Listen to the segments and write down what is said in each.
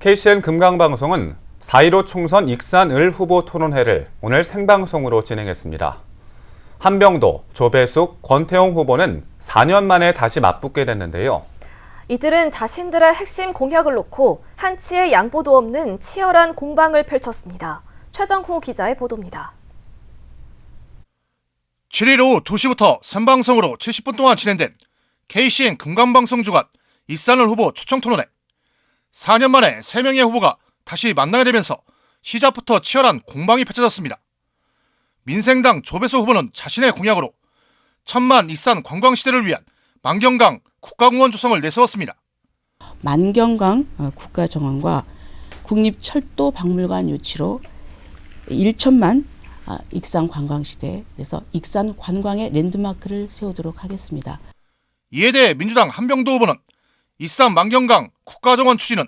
KCN 금강방송은 4.15 총선 익산을 후보 토론회를 오늘 생방송으로 진행했습니다. 한병도, 조배숙, 권태용 후보는 4년 만에 다시 맞붙게 됐는데요. 이들은 자신들의 핵심 공약을 놓고 한치의 양보도 없는 치열한 공방을 펼쳤습니다. 최정호 기자의 보도입니다. 7일 오후 2시부터 생방송으로 70분 동안 진행된 KCN 금강방송 주간 익산을 후보 초청토론회. 4년 만에 3명의 후보가 다시 만나게 되면서 시작부터 치열한 공방이 펼쳐졌습니다. 민생당 조배수 후보는 자신의 공약으로 천만 익산 관광시대를 위한 만경강 국가공원 조성을 내세웠습니다. 만경강 국가정원과 국립철도박물관 유치로 1천만 익산 관광시대, 그래서 익산 관광의 랜드마크를 세우도록 하겠습니다. 이에 대해 민주당 한병도 후보는 익산 만경강 국가정원 추진은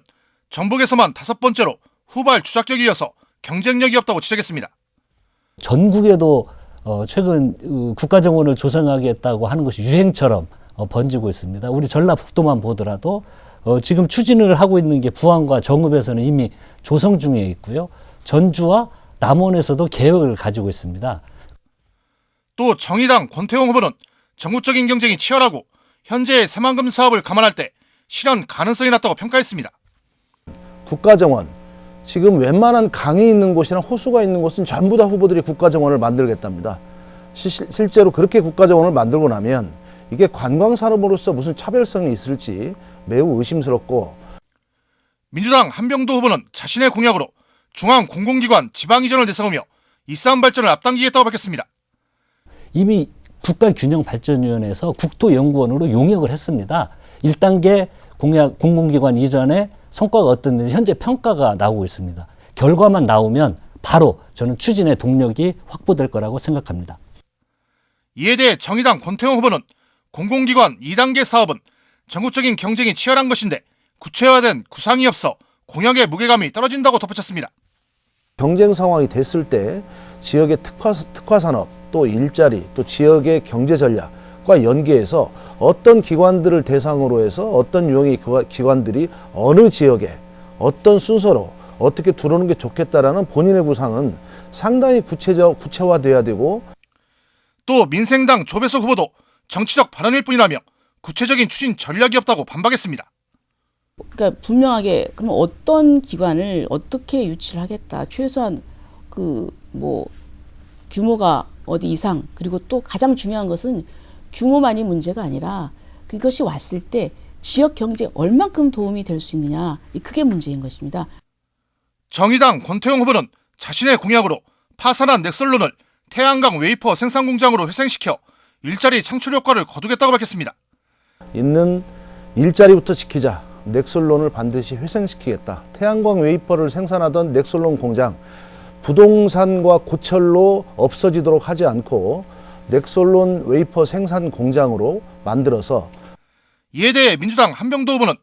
전북에서만 5번째로 후발 주자격이어서 경쟁력이 없다고 지적했습니다. 전국에도 최근 국가정원을 조성하겠다고 하는 것이 유행처럼 번지고 있습니다. 우리 전라북도만 보더라도 지금 추진을 하고 있는 게 부안과 정읍에서는 이미 조성 중에 있고요. 전주와 남원에서도 계획을 가지고 있습니다. 또 정의당 권태용 후보는 전국적인 경쟁이 치열하고 현재의 새만금 사업을 감안할 때 실현 가능성이 낮다고 평가했습니다. 국가정원, 지금 웬만한 강이 있는 곳이나 호수가 있는 곳은 전부 다 후보들이 국가정원을 만들겠답니다. 실제로 그렇게 국가정원을 만들고 나면 이게 관광산업으로서 무슨 차별성이 있을지 매우 의심스럽고, 민주당 한병도 후보는 자신의 공약으로 중앙 공공기관 지방 이전을 내세우며 익산 발전을 앞당기겠다고 밝혔습니다. 이미 국가균형발전위원회에서 국토연구원으로 용역을 했습니다. 1단계 공약 공공기관 이전에 성과가 어떻는지 현재 평가가 나오고 있습니다. 결과만 나오면 바로 저는 추진의 동력이 확보될 거라고 생각합니다. 이에 대해 정의당 권태용 후보는 공공기관 2단계 사업은 전국적인 경쟁이 치열한 것인데 구체화된 구상이 없어 공약의 무게감이 떨어진다고 덧붙였습니다. 경쟁 상황이 됐을 때 지역의 특화 산업, 또 일자리, 또 지역의 경제 전략과 연계해서 어떤 기관들을 대상으로 해서 어떤 유형의 기관들이 어느 지역에 어떤 순서로 어떻게 들어오는 게 좋겠다라는 본인의 구상은 상당히 구체화돼야 되고, 또 민생당 조배수 후보도 정치적 발언일 뿐이라며 구체적인 추진 전략이 없다고 반박했습니다. 그러니까 분명하게 그럼 어떤 기관을 어떻게 유치를 하겠다. 최소한 규모가 어디 이상, 그리고 또 가장 중요한 것은 규모만이 문제가 아니라 그것이 왔을 때 지역 경제에 얼만큼 도움이 될 수 있느냐, 그게 문제인 것입니다. 정의당 권태용 후보는 자신의 공약으로 파산한 넥솔론을 태양광 웨이퍼 생산 공장으로 회생시켜 일자리 창출 효과를 거두겠다고 밝혔습니다. 있는 일자리부터 지키자. 넥솔론을 반드시 회생시키겠다. 태양광 웨이퍼를 생산하던 넥솔론 공장, 부동산과 고철로 없어지도록 하지 않고 넥솔론 웨이퍼 생산 공장으로 만들어서. 이에 대해 민주당 한병도 후보는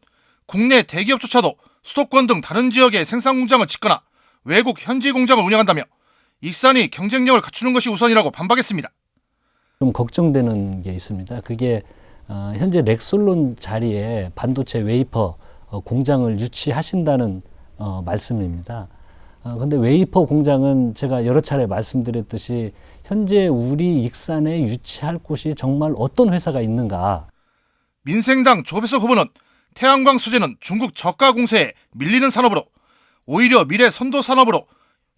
국내 대기업조차도 수도권 등 다른 지역에 생산 공장을 짓거나 외국 현지 공장을 운영한다며 익산이 경쟁력을 갖추는 것이 우선이라고 반박했습니다. 좀 걱정되는 게 있습니다. 그게 현재 넥솔론 자리에 반도체 웨이퍼 공장을 유치하신다는 말씀입니다. 근데 웨이퍼 공장은 제가 여러 차례 말씀드렸듯이 현재 우리 익산에 유치할 곳이 정말 어떤 회사가 있는가. 민생당 조배수 후보는 태양광 소재는 중국 저가 공세에 밀리는 산업으로 오히려 미래 선도 산업으로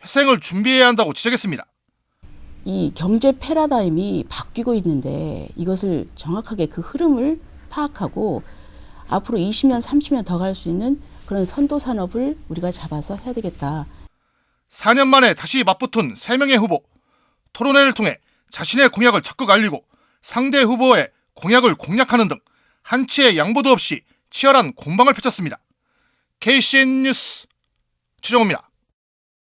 회생을 준비해야 한다고 지적했습니다. 이 경제 패러다임이 바뀌고 있는데 이것을 정확하게 그 흐름을 파악하고 앞으로 20년, 30년 더 갈 수 있는 그런 선도 산업을 우리가 잡아서 해야 되겠다. 4년 만에 다시 맞붙은 3명의 후보. 토론회를 통해 자신의 공약을 적극 알리고 상대 후보의 공약을 공략하는 등 한치의 양보도 없이 치열한 공방을 펼쳤습니다. KCN 뉴스 최정호입니다.